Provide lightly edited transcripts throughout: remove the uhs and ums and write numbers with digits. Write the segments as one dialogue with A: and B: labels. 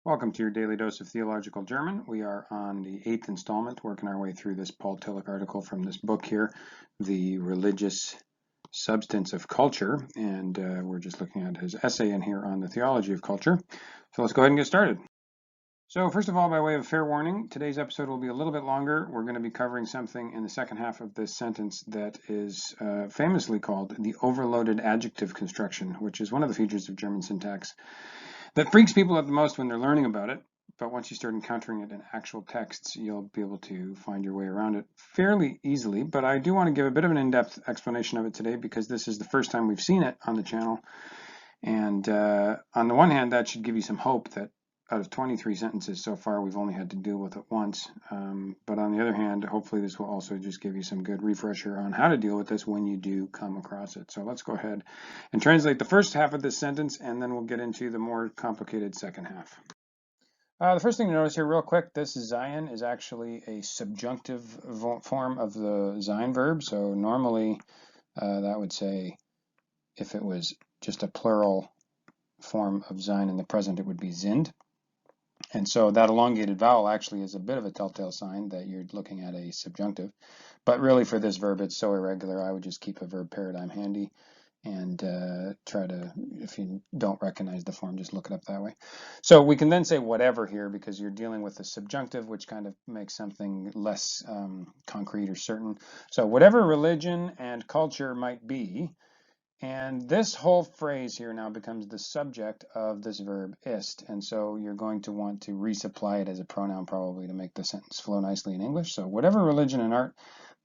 A: Welcome to your daily dose of theological German. We are on the 8th installment, working our way through this Paul Tillich article from this book here, The Religious Substance of Culture, and we're just looking at his essay in here on the theology of culture. So let's go ahead and get started. So first of all, by way of fair warning, today's episode will be a little bit longer. We're going to be covering something in the second half of this sentence that is famously called the overloaded adjective construction, which is one of the features of German syntax that freaks people out the most when they're learning about it. But once you start encountering it in actual texts, you'll be able to find your way around it fairly easily. But I do want to give a bit of an in-depth explanation of it today because this is the first time we've seen it on the channel. And on the one hand, that should give you some hope that out of 23 sentences so far, we've only had to deal with it once. But on the other hand, hopefully this will also just give you some good refresher on how to deal with this when you do come across it. So let's go ahead and translate the first half of this sentence, and then we'll get into the more complicated second half. The first thing to notice here real quick, this sein is actually a subjunctive form of the sein verb. So normally that would say, if it was just a plural form of sein in the present, it would be sind. And so that elongated vowel actually is a bit of a telltale sign that you're looking at a subjunctive. But really for this verb, it's so irregular, I would just keep a verb paradigm handy and try to, if you don't recognize the form, just look it up that way. So we can then say whatever here because you're dealing with a subjunctive, which kind of makes something less concrete or certain. So whatever religion and culture might be, and this whole phrase here now becomes the subject of this verb ist. And so you're going to want to resupply it as a pronoun probably to make the sentence flow nicely in English. So whatever religion and art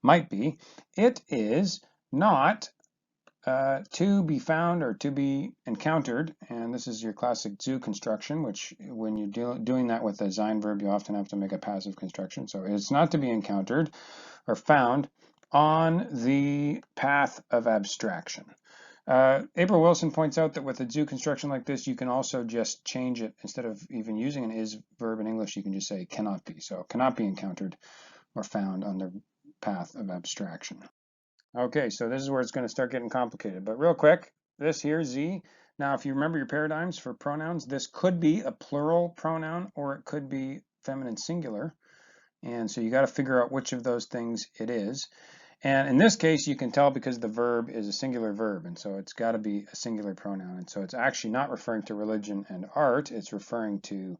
A: might be, it is not to be found or to be encountered. And this is your classic zu construction, which when you're doing that with a sein verb, you often have to make a passive construction. So it's not to be encountered or found on the path of abstraction. April Wilson points out that with a zu construction like this, you can also just change it. Instead of even using an is verb in English, you can just say cannot be. So cannot be encountered or found on the path of abstraction. Okay, so this is where it's going to start getting complicated. But real quick, this here, z. Now, if you remember your paradigms for pronouns, this could be a plural pronoun or it could be feminine singular. And so you got to figure out which of those things it is. And in this case, you can tell because the verb is a singular verb, and so it's got to be a singular pronoun. And so it's actually not referring to religion and art, it's referring to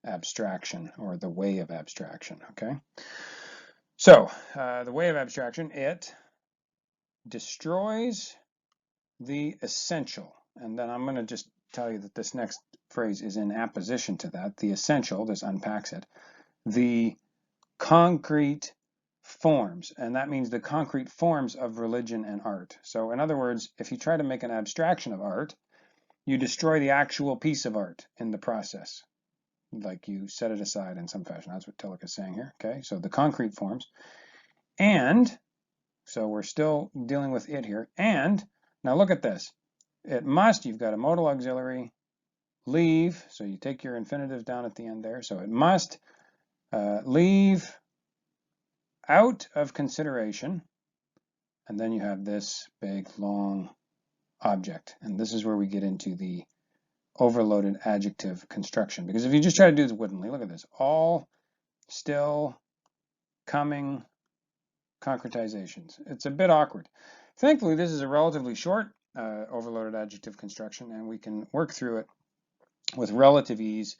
A: abstraction or the way of abstraction, okay? So the way of abstraction, it destroys the essential. And then I'm going to just tell you that this next phrase is in apposition to that. The essential, this unpacks it, the concrete forms, and that means the concrete forms of religion and art. So in other words, if you try to make an abstraction of art, you destroy the actual piece of art in the process. Like you set it aside in some fashion. That's what Tillich is saying here. Okay, so the concrete forms. And so we're still dealing with it here. And now look at this. It must, you've got a modal auxiliary, leave. So you take your infinitive down at the end there. So it must leave out of consideration, and then you have this big long object, and this is where we get into the overloaded adjective construction, because if you just try to do this woodenly, look at this, all, still, coming, concretizations. It's a bit awkward. Thankfully, this is a relatively short overloaded adjective construction, and we can work through it with relative ease.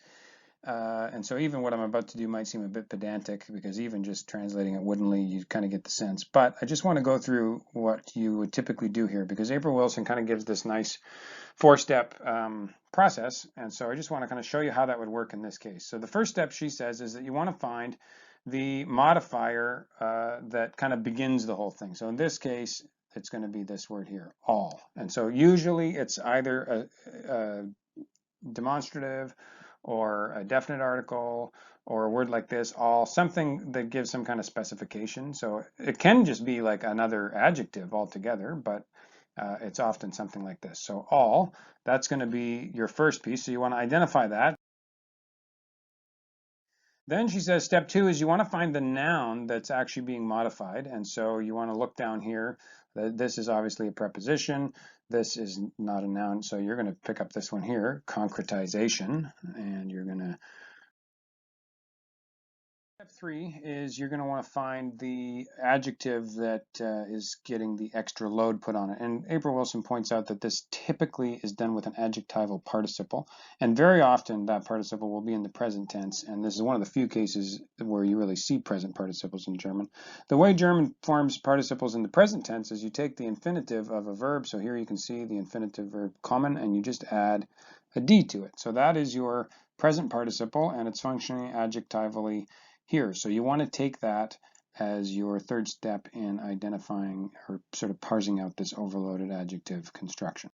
A: And so even what I'm about to do might seem a bit pedantic because even just translating it woodenly, you kind of get the sense. But I just want to go through what you would typically do here because April Wilson kind of gives this nice four-step process. And so I just want to kind of show you how that would work in this case. So the first step, she says, is that you want to find the modifier that kind of begins the whole thing. So in this case, it's going to be this word here, all. And so usually it's either a demonstrative or a definite article or a word like this, all, something that gives some kind of specification. So it can just be like another adjective altogether, but it's often something like this. So all, that's going to be your first piece. So you want to identify that. Then she says step 2 is you want to find the noun that's actually being modified. And so you want to look down here. This is obviously a preposition. This is not a noun. So you're going to pick up this one here, concretization. And you're going to Step 3 is you're going to want to find the adjective that is getting the extra load put on it. And April Wilson points out that this typically is done with an adjectival participle. And very often that participle will be in the present tense. And this is one of the few cases where you really see present participles in German. The way German forms participles in the present tense is you take the infinitive of a verb. So here you can see the infinitive verb kommen, and you just add a D to it. So that is your present participle, and it's functioning adjectivally here. So you want to take that as your third step in identifying or sort of parsing out this overloaded adjective construction.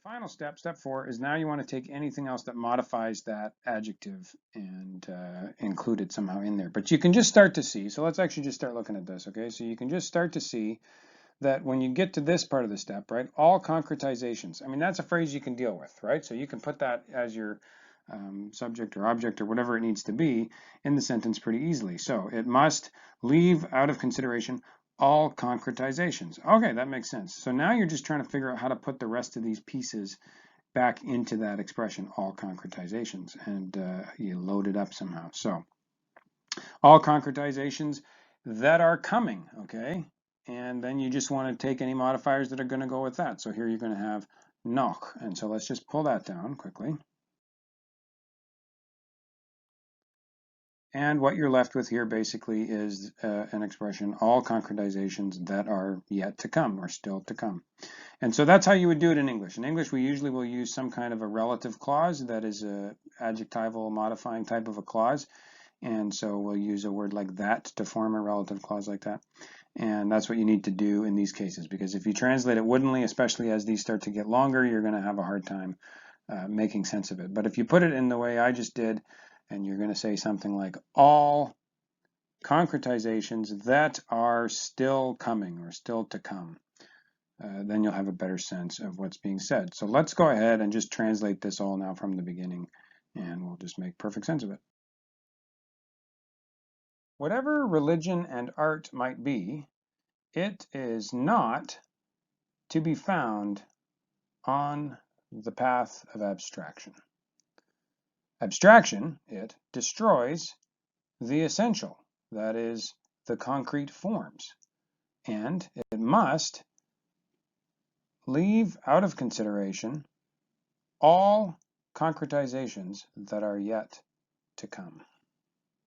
A: Final step, step 4, is now you want to take anything else that modifies that adjective and include it somehow in there. But you can just start to see, so let's actually just start looking at this, okay? So you can just start to see that when you get to this part of the step, right, all concretizations, I mean, that's a phrase you can deal with, right? So you can put that as your subject or object or whatever it needs to be in the sentence pretty easily. So it must leave out of consideration all concretizations. Okay, that makes sense. So now you're just trying to figure out how to put the rest of these pieces back into that expression, all concretizations, and you load it up somehow. So all concretizations that are coming, okay? And then you just want to take any modifiers that are going to go with that. So here you're going to have noch. And so let's just pull that down quickly. And what you're left with here basically is an expression, all concretizations that are yet to come or still to come. And so that's how you would do it in English. In English, we usually will use some kind of a relative clause that is an adjectival modifying type of a clause. And so we'll use a word like that to form a relative clause like that. And that's what you need to do in these cases, because if you translate it woodenly, especially as these start to get longer, you're going to have a hard time making sense of it. But if you put it in the way I just did, and you're going to say something like all concretizations that are still coming or still to come, then you'll have a better sense of what's being said. So let's go ahead and just translate this all now from the beginning, and we'll just make perfect sense of it. Whatever religion and art might be, it is not to be found on the path of abstraction. Abstraction, it destroys the essential, that is, the concrete forms, and it must leave out of consideration all concretizations that are yet to come.